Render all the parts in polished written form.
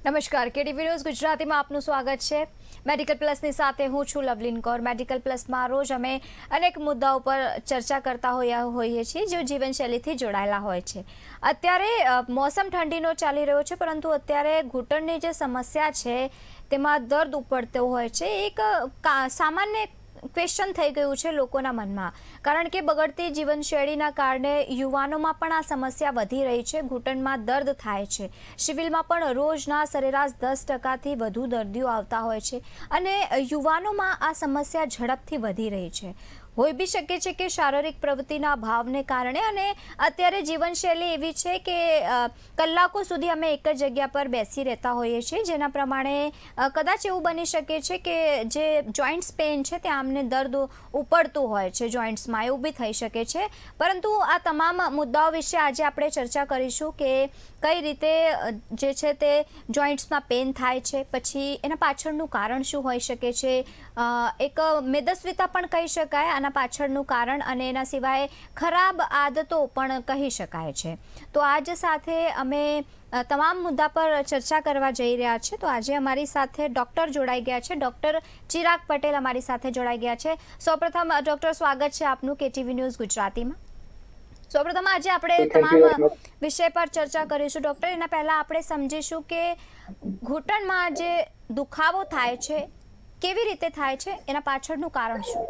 નમસ્કાર KTV news ગુજરાતીમાં આપનું સ્વાગત છે। મેડિકલ પ્લસની સાથે હું છું લવલીન કૌર। મેડિકલ પ્લસમાં રોજ અમે અનેક મુદ્દાઓ પર ચર્ચા કરતા હોઈએ છીએ જે જીવનશૈલીથી જોડાયેલા હોય છે। અત્યારે મોસમ ઠંડીનો ચાલી રહ્યો છે, પરંતુ અત્યારે ઘૂંટણની જે સમસ્યા છે તેમાં દર્દ ઉપડતો હોય છે। એક સામાન્ય ક્વેશ્ચન થઈ ગયું છે લોકોના મનમાં, કારણ કે બગડતી જીવનશૈલીના કારણે યુવાનોમાં પણ આ સમસ્યા વધી રહી છે। ઘૂંટણમાં દર્દ થાય છે। સિવિલમાં પણ રોજના સરેરાશ 10%થી વધુ દર્દીઓ આવતા હોય છે અને યુવાનોમાં આ સમસ્યા ઝડપથી વધી રહી છે। હોઈ બી શકે છે કે શારીરિક પ્રવૃત્તિના અભાવને કારણે, અને અત્યારે જીવનશૈલી એવી છે કે કલાકો સુધી અમે એક જ જગ્યા પર બેસી રહેતા હોઈએ છીએ, જેના પ્રમાણે કદાચ એવું બની શકે છે કે જે જોઈન્ટ્સ પેઇન છે ત્યાં અમને દર્દ ઉપડતું હોય છે જોઈન્ટ્સમાં, એવું બી થઈ શકે છે। પરંતુ આ તમામ મુદ્દાઓ વિશે આજે આપણે ચર્ચા કરીશું કે કઈ રીતે જે છે તે જોઈન્ટ્સમાં પેઇન થાય છે, પછી એના પાછળનું કારણ શું હોઈ શકે છે, એક મેદસ્વીતા પણ કહી શકાય આના પાછળનું કારણ, અને એના સિવાય ખરાબ આદતો પણ કહી શકાય છે। તો આજ સાથે અમે તમામ મુદ્દા પર ચર્ચા કરવા જઈ રહ્યા છે। તો આજે અમારી સાથે ડૉક્ટર જોડાઈ ગયા છે, ડૉક્ટર ચિરાગ પટેલ અમારી સાથે જોડાઈ ગયા છે। સૌપ્રથમ ડૉક્ટર, સ્વાગત છે આપનું કેટીવી ન્યૂઝ ગુજરાતીમાં। સૌપ્રથમ આજે આપણે તમામ વિષય પર ચર્ચા કરીશું ડૉક્ટર। એના પહેલાં આપણે સમજીશું કે ઘૂંટણમાં જે દુખાવો થાય છે કેવી રીતે થાય છે, એના પાછળનું કારણ શું?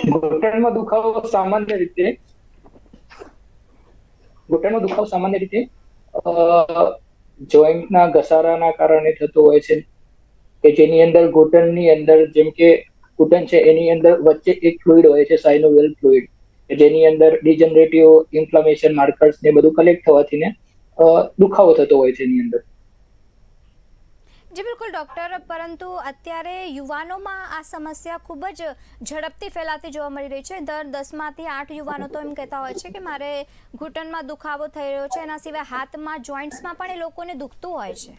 ઘૂંટણમાં દુખાવો સામાન્ય રીતે જોઈન્ટના ઘસારાના કારણે થતો હોય છે, કે જેની અંદર ઘૂંટણની અંદર, જેમ કે ઘૂંટણ છે એની અંદર વચ્ચે એક ફ્લુઇડ હોય છે, સાઇનોવિયલ ફ્લુઇડ, જેની અંદર ડિજનરેટિવ ઇન્ફ્લેમેશન માર્કર્સ ને બધું કલેક્ટ થવાથી ને દુખાવો થતો હોય છે એની અંદર। જી બિલકુલ ડૉક્ટર, પરંતુ અત્યારે યુવાનોમાં આ સમસ્યા ખૂબ જ ઝડપથી ફેલાતી જોવા મળી રહી છે। દર 10માંથી 8 યુવાનો તો એમ કહેતા હોય છે કે મારે ઘૂંટણમાં દુખાવો થઈ રહ્યો છે। એના સિવાય હાથમાં, જોઈન્ટ્સમાં પણ એ લોકોને દુખતું હોય છે,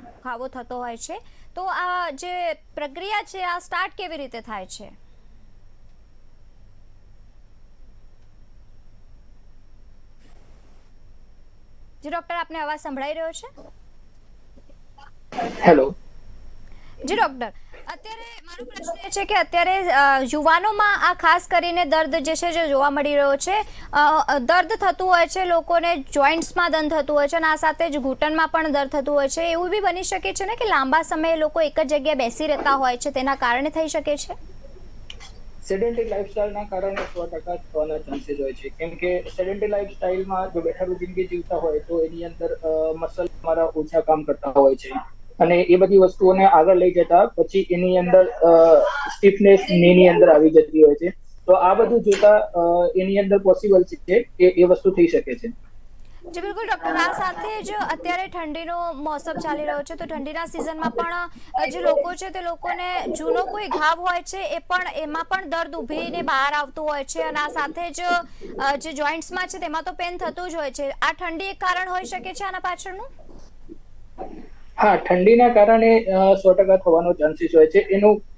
દુખાવો થતો હોય છે। તો આ જે પ્રક્રિયા છે આ સ્ટાર્ટ કેવી રીતે થાય છે? જી ડૉક્ટર, આપને અવાજ સંભળાઈ રહ્યો છે? હેલો જી ડૉક્ટર, અત્યારે મારો પ્રશ્ન એ છે કે અત્યારે યુવાનોમાં આ ખાસ કરીને દર્દ જે છે જે જોવા મળી રહ્યો છે, દર્દ થતું હોય છે લોકોને, જોઈન્ટ્સમાં દર્દ થતું હોય છે અને આ સાથે જ ઘૂંટણમાં પણ દર્દ થતું હોય છે। એવું બી બની શકે છે ને કે લાંબા સમયે લોકો એક જ જગ્યાએ બેસી રહેતા હોય છે, તેના કારણે થઈ શકે છે? સેડેન્ટરી લાઇફસ્ટાઇલના કારણે 100% થવાના ચાન્સીસ હોય છે, કેમ કે સેડેન્ટરી લાઇફસ્ટાઇલમાં જો બેઠાડું જિંદગી જીવતા હોય તો એની અંદર મસલ અમારા ઓછા કામ કરતા હોય છે, અને એ બધી વસ્તુઓને આગળ લઈ જતા પછી એની અંદર સ્ટીફનેસ નીની અંદર આવી જતી હોય છે। તો આ બધું જોતા એની અંદર પોસિબલ છે કે એ વસ્તુ થઈ શકે છે। જી બિલકુલ ડૉક્ટર, આ સાથે જ અત્યારે ઠંડીનો મોસમ ચાલી રહ્યો છે, તો ઠંડીના સિઝનમાં પણ જે લોકો છે તે લોકોને જૂનો કોઈ ઘાવ હોય છે એમાં પણ દર્દ ઊભરીને બહાર આવતું હોય છે, અને આ સાથે જ જે જોઈન્ટ્સમાં છે તેમાં તો પેન થતું જ હોય છે। આ ઠંડી એક કારણ હોઈ શકે છે આના પાછળનું? હા, ઠંડીના કારણે 100% થવાનો ચાન્સીસ હોય છે।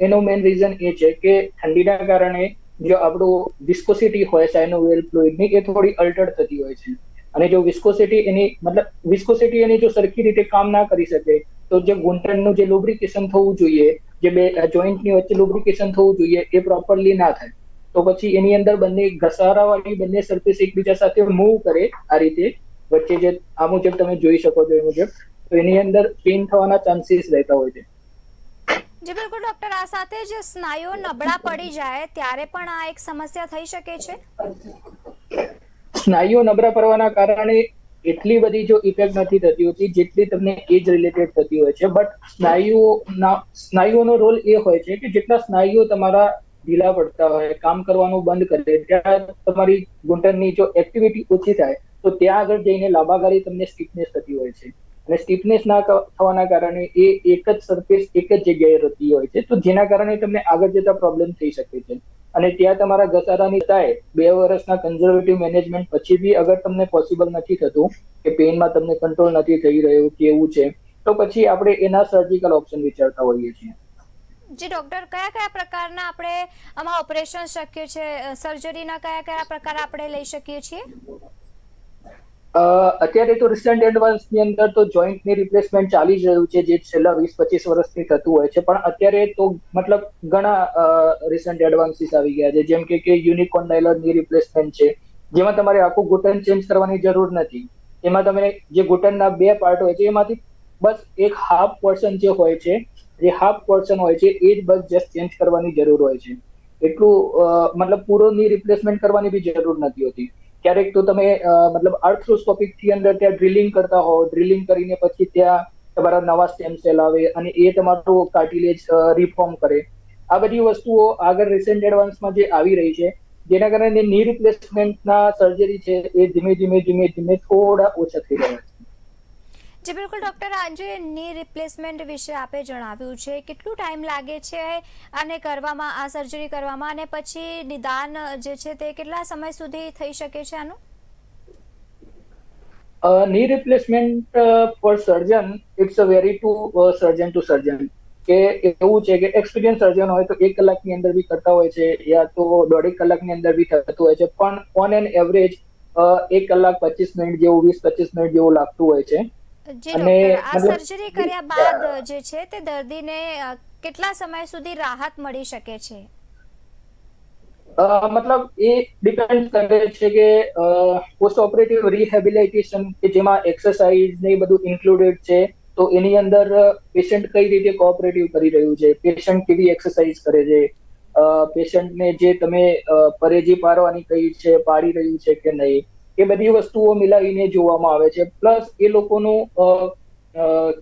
એનું મેઇન રીઝન એ છે કે ઠંડીના કારણે જો આપણું વિસ્કોસિટી હોય સાઇનોવિયલ ફ્લુઇડની, એ થોડી અલ્ટર થતી હોય છે, અને જો વિસ્કોસિટી એની જો સરખી રીતે કામ ના કરી શકે તો જે ઘૂંટણનું જે લુબ્રિકેશન થવું જોઈએ, જે બે જોઈન્ટની વચ્ચે લુબ્રિકેશન થવું જોઈએ, એ પ્રોપરલી ના થાય, તો પછી એની અંદર બંને ઘસારાવાળી બંને સરફેસ એકબીજા સાથે મૂવ કરે આ રીતે વચ્ચે, જે આ મુજબ તમે જોઈ શકો છો એ મુજબ, તો એની અંદર પેઇન થવાના ચાન્સીસ રહેતા હોય છે। જી બિલકુલ ડૉક્ટર, આ સાથે જ સ્નાયુઓ નબળા પડી જાય ત્યારે પણ આ એક સમસ્યા થઈ શકે છે? સ્નાયુઓ નબળા પડવાના કારણે એટલી બધી જો ઇફેક્ટ નથી થતી હોતી જેટલી તમને એજ રિલેટેડ થતી હોય છે, બટ સ્નાયુઓનો રોલ એ હોય છે કે જેટલા સ્નાયુઓ તમારા ઢીલા પડતા હોય, કામ કરવાનું બંધ કરે, ત્યાં તમારી ઘૂંટણની જો એક્ટિવિટી ઓછી થાય તો ત્યાં આગળ જઈને લાંબા ગાળી તમને સ્ટીફનેસ થતી હોય છે, અને સ્ટીફનેસ ના થવાના કારણે એ એક જ સરફેસ એક જ જગ્યાએ રહેતી હોય છે, તો જેના કારણે તમને આગળ જતા પ્રોબ્લેમ થઈ શકે છે। અને ત્યાં તમારા ઘસારાની થાય 2 વર્ષના કન્ઝર્વેટિવ મેનેજમેન્ટ પછી બી અગર તમને પોસિબલ નથી થતું કે પેઇનમાં તમને કંટ્રોલ નથી થઈ રહ્યું કે એવું છે, તો પછી આપણે એના સર્જિકલ ઓપ્શન વિચારતા હોઈએ છીએ। જી ડૉક્ટર, કયા કયા પ્રકારના આપણે આમાં ઓપરેશન શક્ય છે, સર્જરીના કયા કયા પ્રકાર આપણે લઈ શકીએ છીએ? અત્યારે તો રિસન્ટ એડવાન્સ ની અંદર તો જોઈન્ટ ની રિપ્લેસમેન્ટ ચાલી જ રહ્યું છે, જે છેલ્લા 20-25 વર્ષથી થતું હોય છે. પણ અત્યારે તો મતલબ ઘણા રિસન્ટ એડવાન્સીસ આવી ગયા છે, જેમ કે યુનિકોન્ડાઇલર ની રિપ્લેસમેન્ટ છે, જેમાં તમારે આખું ઘૂંટણ ચેન્જ કરવાની જરૂર નથી. એમાં તમે જે ઘૂંટણના બે પાર્ટ હોય છે એમાંથી બસ એક હાફ પોર્શન જે હોય છે, જે હાફ પોર્શન હોય છે એ જ બસ જસ્ટ ચેન્જ કરવાની જરૂર હોય છે. એટલું મતલબ પૂરો ની રિપ્લેસમેન્ટ કરવાની બી જરૂર નથી હોતી. ક્યારેક તો તમે મતલબ આર્થ્રોસ્કોપિક થી અંદર ત્યાં ડ્રિલિંગ કરતા હો, ડ્રિલિંગ કરીને પછી ત્યાં તમારા નવા સ્ટેમ સેલ આવે અને એ તમારું કાર્ટિલેજ રિફોર્મ કરે. આ બધી વસ્તુઓ આગળ રિસન્ટ એડવાન્સમાં જે આવી રહી છે, જેના કારણે ની રિપ્લેસમેન્ટના સર્જરી છે એ ધીમે ધીમે થોડા ઓછા થઈ રહ્યા છે. જી બિલકુલ ડૉક્ટર, આજે ની રિપ્લેસમેન્ટ વિશે આપે જણાવ્યું છે, કેટલું ટાઈમ લાગે છે આને કરવામાં, આ સર્જરી કરવામાં, અને પછી નિદાન જે છે તે કેટલા સમય સુધી થઈ શકે છે આનું? knee replacement for surgeon, it's a very to surgeon to surgeon. કે એવું છે કે એક્સપિરિયન્સ સર્જન હોય તો 1 કલાકની અંદર બી કરતા હોય છે, યા તો 1.5 કલાકની અંદર બી થતું હોય છે. પણ ઓન એન એવરેજ 1 કલાક 25 મિનિટ જેવું, 20-25 મિનિટ જેવું લાગતું હોય છે. જી ડૉક્ટર, આ સર્જરી કર્યા બાદ જે છે તે દર્દીને કેટલા સમય સુધી રાહત મળી શકે છે? મતલબ એ ડિપેન્ડ કરે છે કે પોસ્ટ ઓપરેટિવ રિહેબિલિટેશન કે જેમાં એક્સરસાઇઝ ને બધું ઇન્ક્લુડેડ છે, તો એની અંદર પેશન્ટ કઈ રીતે કોઓપરેટિવ કરી રહ્યું છે, પેશન્ટ કેવી એક્સરસાઇઝ કરે છે, પેશન્ટને જે તમે પરેજી પાડવાની કઈ છે પાડી રહ્યું છે કે નહીં, એ બધી વસ્તુઓ મિલાવીને જોવામાં આવે છે. પ્લસ એ લોકોનું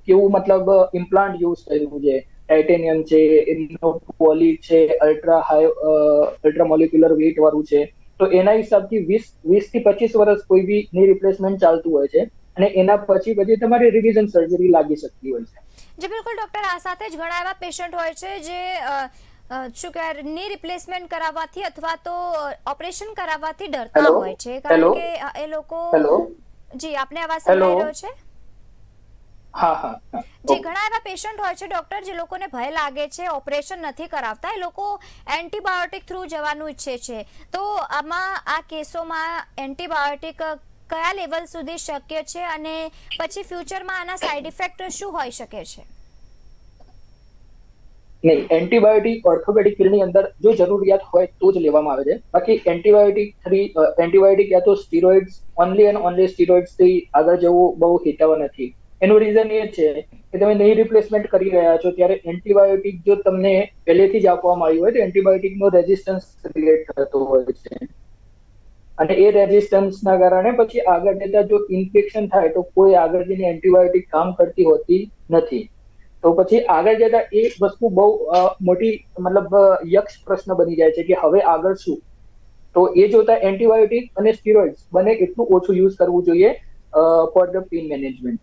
કેવું મતલબ ઇમ્પ્લાન્ટ યુઝ કર્યું છે, ટાઇટેનિયમ છે, એનો પોલી છે, અલ્ટ્રા મોલિક્યુલર વેઇટ વાળું છે, તો એના હિસાબથી 20 થી 25 વર્ષ કોઈ બી ની રિપ્લેસમેન્ટ ચાલતું હોય છે, અને એના પછી તમારી રિવિઝન સર્જરી લાગી શકતી હોય છે. જી બિલકુલ ડૉક્ટર, આ સાથે જ ઘણા એવા પેશન્ટ હોય છે જે શું કહેવાય, ની રિપ્લેસમેન્ટ કરાવવાથી અથવા તો ઓપરેશન કરાવવાથી ડરતા હોય છે, કારણ કે એ લોકો... જી, આપને અવાજ સંભળાઈ રહ્યો છે? હા. જી, ઘણા એવા પેશન્ટ હોય છે ડોક્ટર જે લોકોને ભય લાગે છે, ઓપરેશન નથી કરાવતા, એ લોકો એન્ટીબાયોટિક થ્રુ જવાનું ઈચ્છે છે. તો આમાં, આ કેસોમાં એન્ટીબાયોટિક કયા લેવલ સુધી શક્ય છે, અને પછી ફ્યુચરમાં આના સાઇડ ઇફેક્ટ શું હોઈ શકે છે? નહીં, એન્ટીબાયોટિક ઓર્થોપેડિક ફિલ્ડની અંદર જો જરૂરિયાત હોય તો જ લેવામાં આવે છે. બાકી એન્ટીબાયોટિક યા તો steroids, only and only steroids થી આગળ જવું બહુ હિતાવ નથી. એનું રીઝન એ છે કે તમે નહીં રિપ્લેસમેન્ટ કરી રહ્યા છો ત્યારે એન્ટીબાયોટિક જો તમને પહેલેથી જ આપવામાં આવ્યું હોય તો એન્ટીબાયોટિકનો રેઝિસ્ટન્સ ક્રિએટ થતો હોય છે, અને એ રેઝિસ્ટન્સના કારણે પછી આગળ જતા જો ઇન્ફેક્શન થાય તો કોઈ આગળ જઈને એન્ટીબાયોટિક કામ કરતી હોતી નથી. તો પછી આગળ જતા એ વસ્તુ બહુ મોટી મતલબ યક્ષ પ્રશ્ન બની જાય છે કે હવે આગળ શું. તો એ જોતા એન્ટીબાયોટિક અને સ્ટીરોઇડ્સ બંને એટલું ઓછું યુઝ કરવું જોઈએ ફોર ધ પેઇન મેનેજમેન્ટ.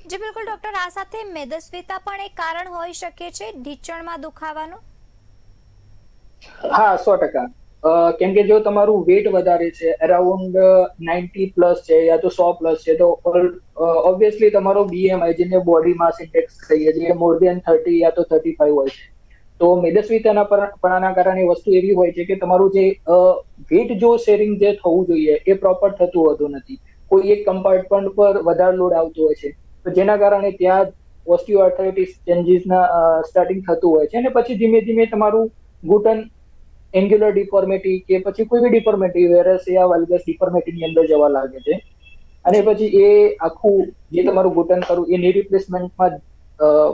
જી બિલકુલ ડૉક્ટર, આ સાથે મેદસ્વીતા પણ એક કારણ હોઈ શકે છે ઢીંચણમાં દુખાવાનું? હા, 100%. કેમ કે જો તમારું વેટ વધારે છે, અરાઉન્ડ 90 પ્લસ છે યા તો 100 પ્લસ છે, તો ઓબ્વિયસલી તમારો BMI, જેને બોડી માસ ઇન્ડેક્સ કહીએ છીએ, મોર દેન 30 યા તો 35 હોય છે. તો મેદસ્વીતાના પણાના કારણે વસ્તુ એવી હોય છે કે તમારું જે વેટ જો શેરિંગ જે થવું જોઈએ એ પ્રોપર થતું હોતું નથી. કોઈ એક કમ્પાર્ટમેન્ટ પર વધારે લોડ આવતો હોય છે, તો જેના કારણે ત્યાં ઓસ્ટિયોઆર્થરાઇટિસ ચેન્જીસના સ્ટાર્ટિંગ થતું હોય છે, અને પછી ધીમે ધીમે તમારું ઘૂંટણ એન્ગ્યુલર ડિફોર્મિટી કે પછી કોઈ બી ડિફોર્મિટી, વેરેસિયા વલ્ગસ ડિફોર્મિટીની અંદર જવા લાગે છે, અને પછી એ આખું જે તમારું ઘૂંટણ ખરું એ ની રિપ્લેસમેન્ટમાં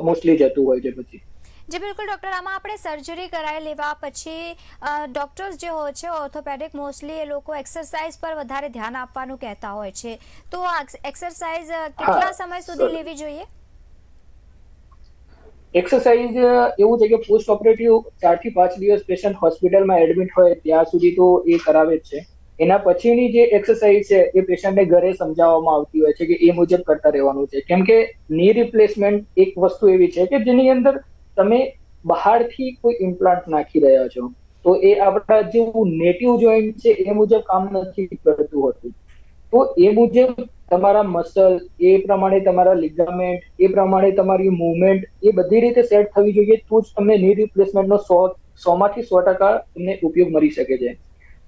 મોસ્ટલી જતું હોય છે પછી. જી બિલકુલ ડૉક્ટર, આમાં આપણે સર્જરી કરાવી લેવા પછી ડૉક્ટર્સ જે હોય છે ઓર્થોપેડિક, મોસ્ટલી એ લોકો એક્સરસાઇઝ પર વધારે ધ્યાન આપવાનું કહેતા હોય છે, તો એક્સરસાઇઝ કેટલા સમય સુધી લેવી જોઈએ? એક્સરસાઇઝ એવું છે કે પોસ્ટ ઓપરેટિવ 4 થી 5 દિવસ પેશન્ટ હોસ્પિટલમાં એડમિટ હોય ત્યાં સુધી તો એ કરાવે જ છે. એના પછીની જે એક્સરસાઇઝ છે એ પેશન્ટને ઘરે સમજાવવામાં આવતી હોય છે કે એ મુજબ કરતા રહેવાનું છે. કેમ કે ની રિપ્લેસમેન્ટ એક વસ્તુ એવી છે કે જેની અંદર તમે બહારથી કોઈ ઇમ્પ્લાન્ટ નાખી રહ્યા છો, તો એ આપણા જેવું નેટિવ જોઈન્ટ છે એ મુજબ કામ નથી કરતું હોતું. તો એ મુજબ તમારા મસલ, એ પ્રમાણે તમારા લિગામેન્ટ, એ પ્રમાણે તમારી મૂવમેન્ટ, એ બધી રીતે સેટ થવી જોઈએ, તો જ તમને ની રિપ્લેસમેન્ટનો 100 માંથી 100% તમને ઉપયોગ મળી શકે છે.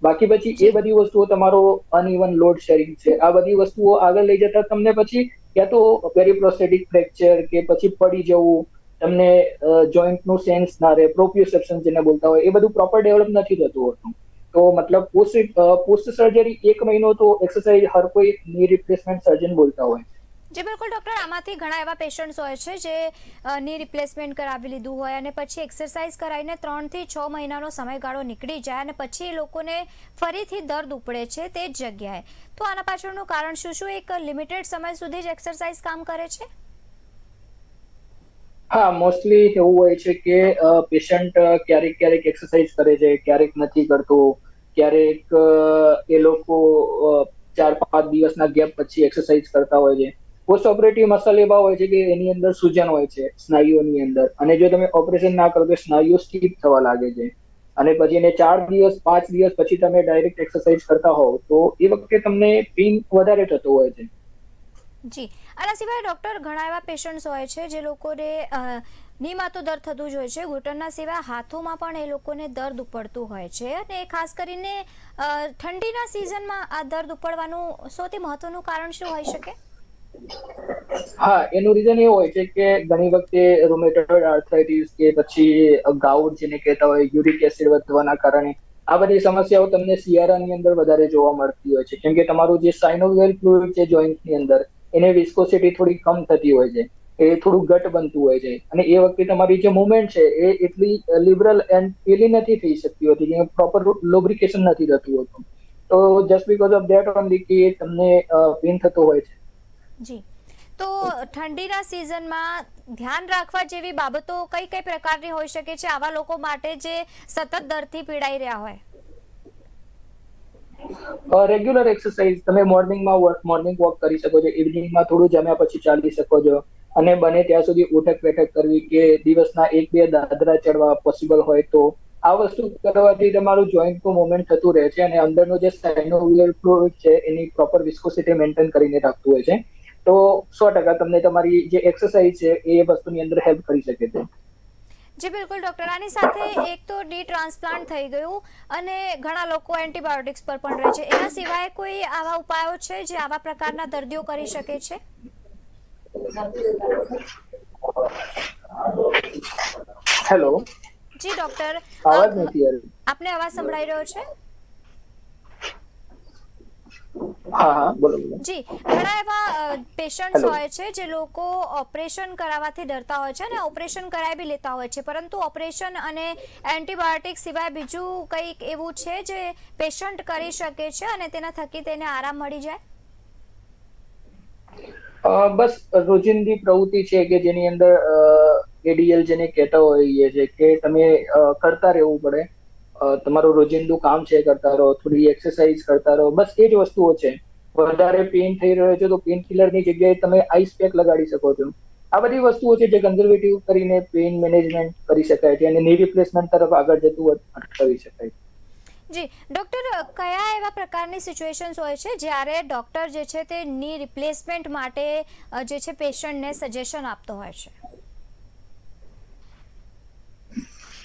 બાકી પછી એ બધી વસ્તુઓ તમારો અનઇવન લોડ શેરિંગ છે, આ બધી વસ્તુઓ આગળ લઈ જતા તમને પછી યા તો પેરીપ્રોસ્થેટિક ફ્રેક્ચર કે પછી પડી જવું, તમને જોઈન્ટ નું સેન્સ ના રહે, પ્રોપ્રિયોસેપ્શન જેને બોલતા હોય, એ બધું પ્રોપર ડેવલપ નથી થતું હોતું. તો મતલબ પોસ્ટ સર્જરી 1 મહિનો તો એક્સરસાઇઝ હર કોઈ ની રિપ્લેસમેન્ટ સર્જન બોલતા હોય. જી બિલકુલ ડૉક્ટર, આમાંથી ઘણા એવા પેશન્ટ્સ હોય છે જે ની રિપ્લેસમેન્ટ કરાવી લીધું હોય અને પછી એક્સરસાઇઝ કરાવીને 3 થી 6 મહિનાનો સમયગાળો નીકળી જાય અને પછી એ લોકોને ફરીથી દર્દ ઉપડે છે તે જ જગ્યાએ. તો આના પાછળનું કારણ શું એક લિમિટેડ સમય સુધી જ એક્સરસાઇઝ કામ કરે છે? હા, મોસ્ટલી એવું હોય છે કે પેશન્ટ ક્યારેક એક્સરસાઇઝ કરે છે, ક્યારેક નથી કરતો, ક્યારેક એ લોકો 4-5 દિવસના ગેપ પછી એક્સરસાઇઝ કરતા હોય છે. પોસ્ટ ઓપરેટિવ મસલ એવા હોય છે કે એની અંદર સૂજન હોય છે સ્નાયુઓની અંદર, અને જો તમે ઓપરેશન ના કરો તો સ્નાયુઓ સ્ટીપ થવા લાગે છે, અને પછી એને 4 દિવસ 5 દિવસ પછી તમે ડાયરેક્ટ એક્સરસાઇઝ કરતા હોવ તો એ વખતે તમને પેઇન વધારે થતો હોય છે. જી, આના સિવાય ડૉક્ટર ઘણા એવા પેશન્ટ્સ હોય છે જે લોકોને નીમાં તો દર્દ થતું જ હોય છે, ઘૂંટણના સિવાય હાથોમાં પણ એ લોકોને દર્દ ઉપડતું હોય છે, અને ખાસ કરીને ઠંડીના સિઝનમાં આ દર્દ ઉપડવાનું સૌથી મહત્વનું કારણ શું હોઈ શકે? હા, એનું રીઝન એવું હોય છે કે ઘણી વખતે રૂમેટોઇડ આર્થરાઇટિસ કે પછી ગાઉટ જેને કહેતા હોય, યુરિક એસિડ વધવાના કારણે આ બધી સમસ્યાઓ તમને શિયાળાની અંદર વધારે જોવા મળતી હોય છે, કેમ કે તમારું જે સાઇનોવિયલ ફ્લુઇડ છે જોઈન્ટની અંદર, એને વિસ્કોસિટી થોડી કમ થતી હોય છે, એ થોડું ઘટ બનતું હોય છે, અને એ વખતે તમારી જે મુવમેન્ટ છે એ એટલી લિબરલ એન્ડ ફ્રીલી નથી થઈ શકતી હોતી, કે પ્રોપર લુબ્રિકેશન નથી થતું હોતું. તો just because of that only કે તમને પેઇન થતો હોય છે. જી, તો ઠંડીના સિઝનમાં ધ્યાન રાખવા જેવી બાબતો કઈ પ્રકારની હોઈ શકે છે આવા લોકો માટે જે સતત દર્દથી પીડાઈ રહ્યા હોય? રેગ્યુલર એક્સરસાઇઝ, તમે મોર્નિંગ વોક કરી શકો છો, ઇવનિંગમાં થોડું જમ્યા પછી ચાલી શકો છો, અને બને ત્યાં સુધી ઉઠક બેઠક કરવી કે દિવસના 1-2 દાદરા ચડવા પોસિબલ હોય તો આ વસ્તુ કરવાથી તમારું જોઈન્ટનું મુવમેન્ટ થતું રહે છે, અને અંદરનો જે સાઇનોવિયલ ફ્લુઇડ છે એની પ્રોપર વિસ્કોસિટી મેન્ટેન કરીને રાખતું હોય છે. તો 100% તમને તમારી જે એક્સરસાઇઝ છે એ વસ્તુની અંદર હેલ્પ કરી શકે છે. જી બિલકુલ ડૉક્ટર, આની સાથે એક તો ડી ટ્રાન્સપ્લાન્ટ થઈ ગયું અને ઘણા લોકો એન્ટીબાયોટિક્સ પર પણ રહે છે, એના સિવાય કોઈ આવા ઉપાયો છે જે આવા પ્રકારના દર્દીઓ કરી શકે છે? હેલો. જી ડૉક્ટર, અવાજ નથી આવી. આપને અવાજ સંભળાઈ રહ્યો છે? હા, બોલો. જી, ઘણા એવા પેશન્ટ્સ હોય છે જે લોકો ઓપરેશન કરાવવાથી ડરતા હોય છે અને ઓપરેશન કરાવી બી લેતા હોય છે, પરંતુ ઓપરેશન અને એન્ટીબાયોટિક સિવાય બીજું કંઈક એવું છે જે પેશન્ટ કરી શકે છે અને તેના થકી તેને આરામ મળી જાય? બસ રોજિંદી પ્રવૃત્તિ છે કે જેની અંદર એડીએલ જેને કહેતા હોઈએ છે કે તમે કરતા રહેવું પડે, તમારું રોજિંદું કામ છે કરતા રહો, થોડી એક્સરસાઇઝ કરતા રહો, બસ એ જ વસ્તુઓ છે. વધારે પેઇન થઈ રહ્યો છે તો પેઇન કિલરની જગ્યાએ તમે આઈસ પેક લગાડી શકો છો. આ બધી વસ્તુઓ છે જે કન્ઝર્વેટિવ કરીને પેઇન મેનેજમેન્ટ કરી શકાય છે અને ની રિપ્લેસમેન્ટ તરફ આગળ જતું અટકાવી શકાય. જી ડૉક્ટર, કયા એવા પ્રકારની સિચ્યુએશન્સ હોય છે જ્યારે ડૉક્ટર જે છે તે ની રિપ્લેસમેન્ટ માટે જે છે પેશન્ટને સજેશન આપતો હોય છે?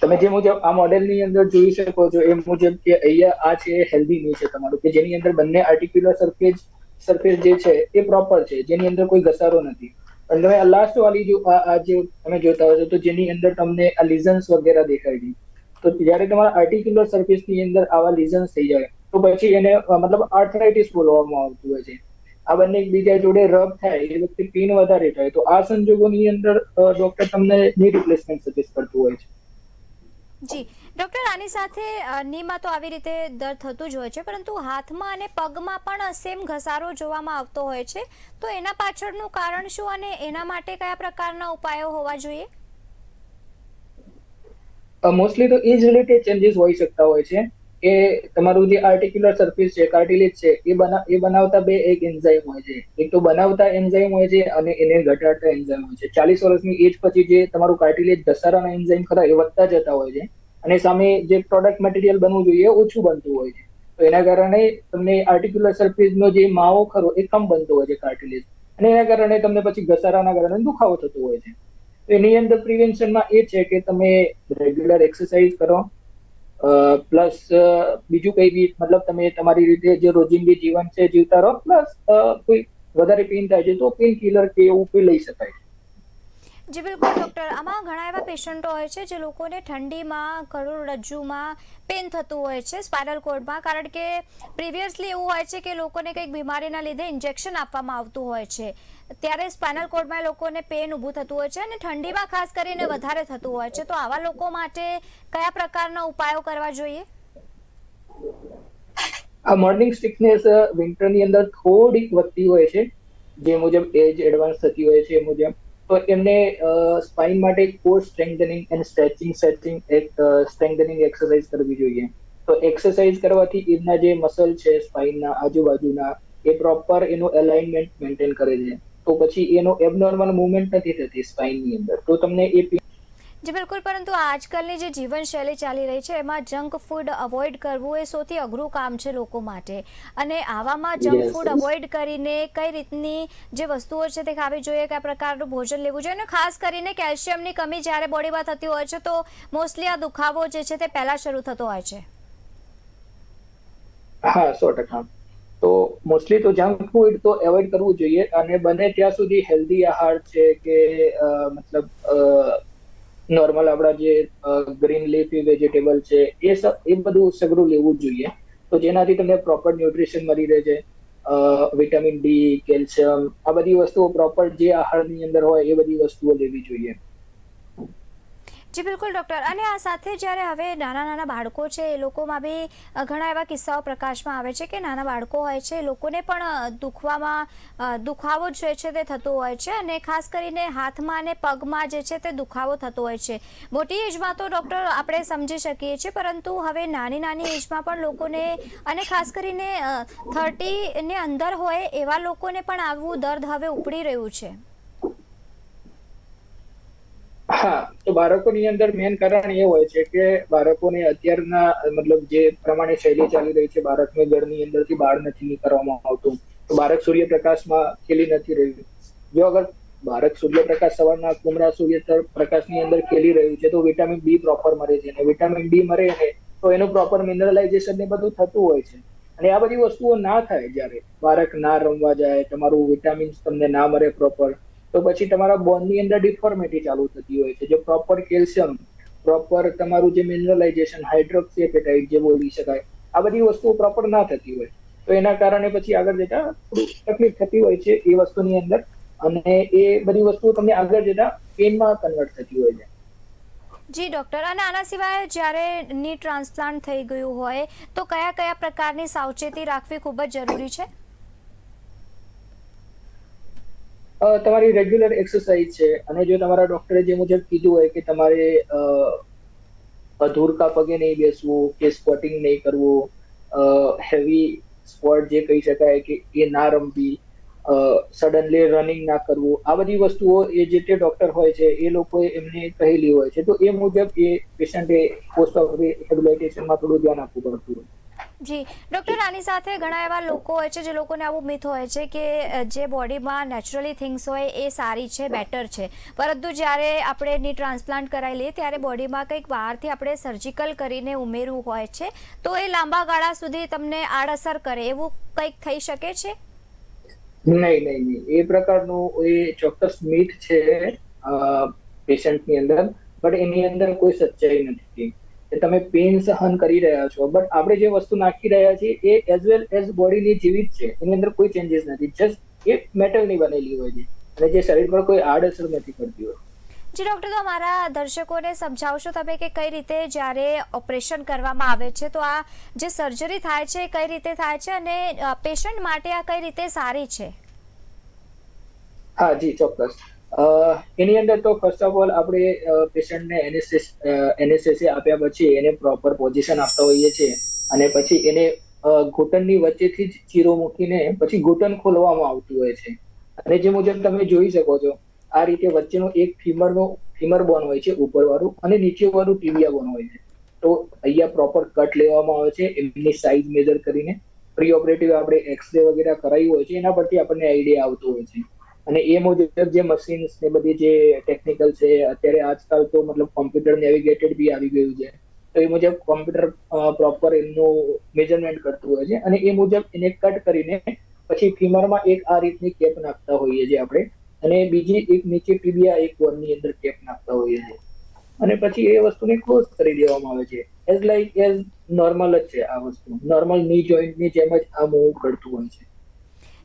તમે જે મુજબ આ મોડેલની અંદર જોઈ શકો છો એ મુજબ કે અહીંયા આ છે હેલ્ધી ની છે તમારું, કે જેની અંદર બંને આર્ટિક્યુલર સરફેસ જે છે એ પ્રોપર છે, જેની અંદર કોઈ ઘસારો નથી. અને તમે લાસ્ટ વાળી જો આ જે તમે જોતા હો છો તો જેની અંદર તમને આ લીઝન્સ વગેરે દેખાય છે, તો જ્યારે તમારા આર્ટિક્યુલર સરફેસની અંદર આવા લીઝન્સ થઈ જાય તો પછી એને મતલબ આર્થરાઇટિસ બોલવામાં આવતું હોય છે. આ બંને એકબીજા જોડે રબ થાય એ વખતે પેઇન વધારે થાય, તો આ સંજોગોની અંદર ડોક્ટર તમને ની રિપ્લેસમેન્ટ સજેસ્ટ કરતું હોય છે. જી ડૉક્ટર, આની સાથે નીમાં તો આવી રીતે દર્દ થતું જ હોય છે, પરંતુ હાથમાં અને પગમાં પણ સેમ ઘસારો જોવામાં આવતો હોય છે, તો એના પાછળનું કારણ શું અને એના માટે કયા પ્રકારના ઉપાયો હોવા જોઈએ? મોસ્ટલી તો એજ રિલેટેડ ચેન્જીસ હોઈ શકતા હોય છે કે તમારું જે આર્ટિક્યુલર સરફેસ છે, કાર્ટિલેજ છે, એ બનાવતા એક એન્ઝાઇમ હોય છે. એક તો બનાવતા એન્ઝાઇમ હોય છે અને એને ઘટાડતા એન્ઝાઇમ હોય છે. 40 વર્ષની એજ પછી જે તમારું કાર્ટિલેજ ઘસારાના એન્ઝાઇમ ખરા એ વધતા જતા હોય છે, અને સામે જે પ્રોડક્ટ મટીરિયલ બનવું જોઈએ ઓછું બનતું હોય છે. તો એના કારણે તમને આર્ટિક્યુલર સરફેસનો જે માવો ખરો એ કમ બનતો હોય છે કાર્ટિલેજ, અને એના કારણે તમને પછી ઘસારાના કારણે દુખાવો થતો હોય છે. એની અંદર પ્રિવેન્શનમાં એ છે કે તમે રેગ્યુલર એક્સરસાઇઝ કરો, પ્લસ બીજું કઈ બી મતલબ તમે તમારી રીતે જે રોજિંદી જીવન છે જીવતા રહો, પ્લસ કોઈ વધારે પેઇન થાય છે તો પેઇન કિલર કે એવું કોઈ લઈ શકાય. જી બિલકુલ ડૉક્ટર, આમાં ઘણા એવા પેશન્ટો હોય છે જે લોકોને ઠંડીમાં કરોડરજ્જુમાં પેન થતું હોય છે સ્પાઇનલ કોર્ડમાં, કારણ કે પ્રિવિયસલી એવું હોય છે કે લોકોને કંઈક બીમારીના લીધે ઇન્જેક્શન આપવામાં આવતું હોય છે, ત્યારે સ્પાઇનલ કોર્ડમાં લોકોને પેન ઊભું થતું હોય છે અને ઠંડીમાં ખાસ કરીને વધારે થતું હોય છે. તો આવા લોકો માટે કયા પ્રકારના ઉપાયો કરવા જોઈએ? આ મોર્નિંગ સ્ટિફનેસ વિન્ટરની અંદર થોડીક વધતી હોય છે, જે મુજબ એજ એડવાન્સ થતી હોય છે એ મુજબ. તો એમને સ્પાઇન માટે core strengthening and strengthening exercise કરવી જોઈએ. તો એક્સરસાઇઝ કરવાથી એમના જે મસલ છે સ્પાઇનના આજુબાજુના એ પ્રોપર એનું અલાઇનમેન્ટ મેન્ટેન કરે છે. તો પછી એનો એબનોર્મલ મુવમેન્ટ નથી થતી સ્પાઇનની અંદર, તો તમને એ જી બિલકુલ, પરંતુ આજકાલની જે જીવનશૈલી ચાલી રહી છે એમાં જંક ફૂડ અવોઇડ કરવું એ સૌથી અઘરું કામ છે લોકો માટે, અને આવામાં જંક ફૂડ અવોઇડ કરીને કઈ રીતની જે વસ્તુઓ છે તે ખાવી જોઈએ, કયા પ્રકારનું ભોજન લેવું જોઈએ, અને ખાસ કરીને કેલ્શિયમની કમી જ્યારે બોડીમાં થતી હોય છે તો મોસ્ટલી આ દુખાવો જે છે તે પહેલા શરૂ થતો હોય છે. હા, 100%. તો મોસ્ટલી તો જંક ફૂડ તો એવોઇડ કરવું જોઈએ, અને બને ત્યાં સુધી હેલ્ધી આહાર છે કે મતલબ નોર્મલ આપણા જે ગ્રીન લીફી વેજીટેબલ છે એ બધું સગળું લેવું જોઈએ. તો જેનાથી તમને પ્રોપર ન્યુટ્રિશન મળી રહે છે, વિટામિન ડી, કેલ્શિયમ, આ બધી વસ્તુઓ પ્રોપર જે આહારની અંદર હોય એ બધી વસ્તુઓ લેવી જોઈએ. જી બિલકુલ ડૉક્ટર, અને આ સાથે જ્યારે હવે નાના નાના બાળકો છે એ લોકોમાં બી ઘણા એવા કિસ્સાઓ પ્રકાશમાં આવે છે કે નાના બાળકો હોય છે એ લોકોને પણ દુખાવો જે છે તે થતો હોય છે, અને ખાસ કરીને હાથમાં અને પગમાં જે છે તે દુખાવો થતો હોય છે. મોટી એજમાં તો ડૉક્ટર આપણે સમજી શકીએ છીએ, પરંતુ હવે નાની નાની એજમાં પણ લોકોને, અને ખાસ કરીને 30ની અંદર હોય એવા લોકોને પણ આવું દર્દ હવે ઉપડી રહ્યું છે. હા, તો બાળકોની અંદર મેઇન કારણ એ હોય છે કે બાળકોને અત્યારના મતલબ જે પ્રમાણે શૈલી ચાલી રહી છે, બાળકને ઘરની અંદરથી બહાર નથી નીકળવામાં આવતું, તો બાળક સૂર્યપ્રકાશમાં ખેલી નથી રહ્યું. જો અગર બાળક સૂર્યપ્રકાશ સવારના કુમળા સૂર્યપ્રકાશની અંદર ખેલી રહ્યું છે તો વિટામિન ડી પ્રોપર મળે છે, અને વિટામિન ડી મળે ને તો એનું પ્રોપર મિનરલાઇઝેશન ને બધું થતું હોય છે. અને આ બધી વસ્તુઓ ના થાય જ્યારે બાળક ના રમવા જાય, તમારું વિટામિન્સ તમને ના મળે પ્રોપર, તો પછી તમારા બોનની અંદર ડિફોર્મિટી ચાલુ થતી હોય છે. જો પ્રોપર કેલ્શિયમ, પ્રોપર તમારું જે મિનરલાઇઝેશન, હાઇડ્રોક્સી એપેટાઇટ જે બોલી શકાય, આ બધી વસ્તુઓ પ્રોપર ના થતી હોય તો એના કારણે પછી આગળ જતા થોડું તકલીફ થતી હોય છે એ વસ્તુની અંદર, અને એ બધી વસ્તુઓ તમને આગળ જતા પેનમાં કન્વર્ટ થતી હોય છે. જી ડૉક્ટર, અને આના સિવાય જ્યારે ની ટ્રાન્સપ્લાન્ટ થઈ ગયું હોય તો કયા કયા પ્રકારની સાવચેતી રાખવી ખૂબ જ જરૂરી છે? તમારી રેગ્યુલર એક્સરસાઇઝ છે, અને જો તમારા ડોક્ટરે જે મુજબ કીધું હોય કે તમારે અધૂરકા પગે નહીં બેસવું, કે સ્ક્વોટિંગ નહીં કરવું, હેવી સ્ક્વોટ જે કહી શકાય કે એ ના રમવી, સડનલી રનિંગ ના કરવું, આ બધી વસ્તુઓ એ જે તે ડોક્ટર હોય છે એ લોકોએ એમને કહેલી હોય છે. તો એ મુજબ એ પેશન્ટે પોસ્ટ ઓફ રિહેબિલિટેશનમાં થોડું ધ્યાન આપવું પડતું હોય. જી ડૉક્ટર, આની સાથે ઘણા એવા લોકો હોય છે જે લોકોને આવું મિથ હોય છે કે જે બોડીમાં નેચરલી થિંગ્સ હોય એ સારી છે, બેટર છે, પરંતુ જ્યારે આપણે ની ટ્રાન્સપ્લાન્ટ કરાવી લઈએ ત્યારે બોડીમાં કંઈક બહારથી આપણે સર્જિકલ કરીને ઉમેરવું હોય છે, તો એ લાંબા ગાળા સુધી તમને આડઅસર કરે, એવું કંઈક થઈ શકે છે? નહીં, એ પ્રકારનું એ ચોક્કસ મિથ છે પેશન્ટની અંદર, બટ એની અંદર કોઈ સચ્ચાઈ નથી. તમે પેન સહન કરી રહ્યા છો, બટ આપણે જે વસ્તુ નાખી રહ્યા છીએ એ એઝ વેલ એઝ બોડીની જીવિત છે, એની અંદર કોઈ ચેન્જીસ નથી, જસ્ટ એ મેટલની બનેલી હોય છે, અને જે શરીર પર કોઈ આડઅસર નથી કરતી હોય. જી ડૉક્ટર, તો અમારા દર્શકોને સમજાવશો તમે કે કઈ રીતે જ્યારે ઓપરેશન કરવામાં આવે છે તો આ જે સર્જરી થાય છે કઈ રીતે થાય છે, અને પેશન્ટ માટે આ કઈ રીતે સારી છે? હા જી, ચોક્કસ. એની અંદર તો ફર્સ્ટ ઓફ ઓલ આપણે પેશન્ટને એનેસ્થેસિયા આપ્યા પછી એને પ્રોપર પોઝિશન આપતા હોઈએ છીએ, અને પછી એને ઘૂંટણની વચ્ચેથી જ ચીરો મૂકીને પછી ઘૂંટણ ખોલવામાં આવતું હોય છે. અને જે મુજબ તમે જોઈ શકો છો આ રીતે વચ્ચેનો એક ફીમર બોન હોય છે ઉપરવાળું, અને નીચેવાળું ટીબિયા બોન હોય છે. તો અહીંયા પ્રોપર કટ લેવામાં આવે છે એમની સાઇઝ મેજર કરીને. પ્રી ઓપરેટિવ આપણે એક્સરે વગેરે કરાવ્યું હોય છે, એના પરથી આપણને આઈડિયા આવતો હોય છે. અને એ મુજબ જે મશીન્સ ને બધી જે ટેકનિકલ છે, અત્યારે આજકાલ તો મતલબ કોમ્પ્યુટર નેવિગેટેડ બી આવી ગયું છે, તો એ મુજબ કોમ્પ્યુટર પ્રોપર એમનું મેજરમેન્ટ કરતું હોય છે અને એ મુજબ એને કટ કરીને પછી ફીમરમાં એક આ રીતની કેપ નાખતા હોઈએ છીએ આપણે, અને બીજી એક નીચે ટીબિયા એક બોનની અંદર કેપ નાખતા હોઈએ છીએ, અને પછી એ વસ્તુને ક્લોઝ કરી દેવામાં આવે છે. એઝ નોર્મલ જ છે આ વસ્તુ, નોર્મલ ની જોઈન્ટની જેમ જ આ મૂવ કરતું હોય છે.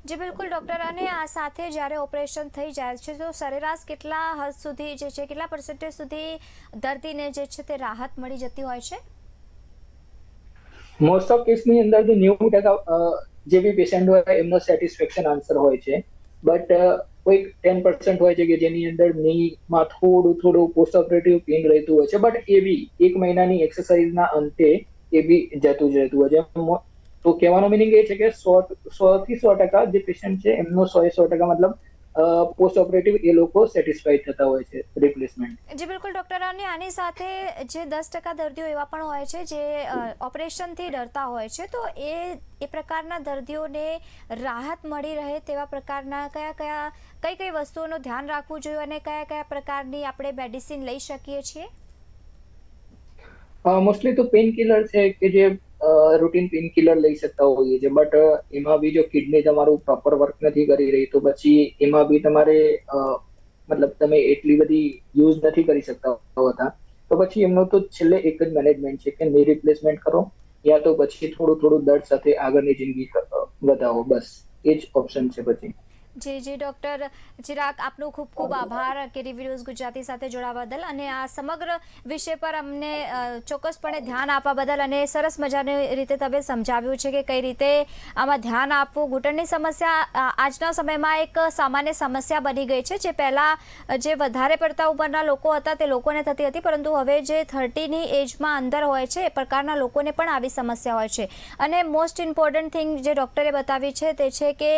જી બિલકુલ ડૉક્ટર, અને આ સાથે જ્યારે ઓપરેશન થઈ જાય છે તો સરેરાશ કેટલા હદ સુધી જે છે, કેટલા પર્સન્ટેજ સુધી દર્દીને જે છે તે રાહત મળી જતી હોય છે? મોસ્ટ ઓફ કેસની અંદર તો 90% જે બી પેશન્ટ હોય એમનો સેટિસ્ફેક્શન આન્સર હોય છે, બટ કોઈક 10% હોય છે કે જેની અંદર નીમાં થોડું પોસ્ટ ઓપરેટિવ પેઇન રહેતું હોય છે, બટ એ બી 1 મહિનાની એક્સરસાઇઝના અંતે એ બી જતું જ રહેતું હોય છે. તો કહેવાનો મિનિંગ એ છે કે 100 થી 100% જે પેશન્ટ છે એમનો 100% મતલબ પોસ્ટ ઓપરેટિવ એ લોકો સેટિસ્ફાઈડ થતા હોય છે રિપ્લેસમેન્ટ. જી બિલકુલ ડૉક્ટર, અને આની સાથે જે 10% દર્દીઓ એવા પણ હોય છે જે ઓપરેશનથી ડરતા હોય છે, તો એ પ્રકારના દર્દીઓને રાહત મળી રહે તેવા પ્રકારના કઈ વસ્તુઓનું ધ્યાન રાખવું જોઈએ અને કયા પ્રકારની આપણે મેડિસિન લઈ શકીએ છીએ? મોસ્ટલી તો પેઇન કિલર છે કે જે રૂટીન પેઇન કિલર લઈ શકતા હોઈએ છે, બટ એમાં બી જો કિડની તમારું પ્રોપર વર્ક નથી કરી રહી તો પછી એમાં બી તમારે મતલબ તમે એટલી બધી યુઝ નથી કરી શકતા હોતા, તો પછી એમનું તો છેલ્લે એક જ મેનેજમેન્ટ છે કે ની રિપ્લેસમેન્ટ કરો યા તો પછી થોડું દર્દ સાથે આગળની જિંદગી વધાવો, બસ એ જ ઓપ્શન છે પછી. જી ડૉક્ટર ચિરાગ, આપનો ખૂબ ખૂબ આભાર કેટીવી ન્યૂઝ ગુજરાતી સાથે જોડાવા બદલ અને આ સમગ્ર વિષય પર અમને ચોક્કસપણે ધ્યાન આપવા બદલ, અને સરસ મજાની રીતે તમે સમજાવ્યું છે કે કઈ રીતે આમાં ધ્યાન આપવું. ઘૂંટણની સમસ્યા આજના સમયમાં એક સામાન્ય સમસ્યા બની ગઈ છે, જે પહેલાં જે વધારે પડતા ઉંમરના લોકો હતા તે લોકોને થતી હતી, પરંતુ હવે જે 30ની એજમાં અંદર હોય છે એ પ્રકારના લોકોને પણ આવી સમસ્યા હોય છે. અને મોસ્ટ ઇમ્પોર્ટન્ટ થિંગ જે ડૉક્ટરે બતાવી છે તે છે કે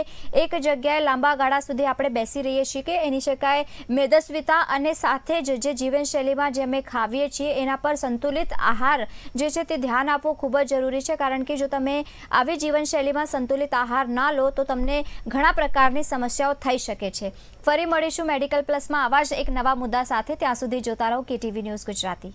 એક જગ્યાએ લાંબા ગાળા સુધી આપણે બેસી રહીએ છીએ કે એની શકાય મેદસ્વીતા, અને સાથે જ જે જીવનશૈલીમાં જે અમે ખાવીએ છીએ એના પર સંતુલિત આહાર જે છે તે ધ્યાન આપવું ખૂબ જ જરૂરી છે, કારણ કે જો તમે આવી જીવનશૈલીમાં સંતુલિત આહાર ના લો તો તમને ઘણા પ્રકારની સમસ્યાઓ થઈ શકે છે. ફરી મળીશું મેડિકલ પ્લસમાં આવા જ એક નવા મુદ્દા સાથે. ત્યાં સુધી જોતા રહો કેટીવી ન્યૂઝ ગુજરાતી.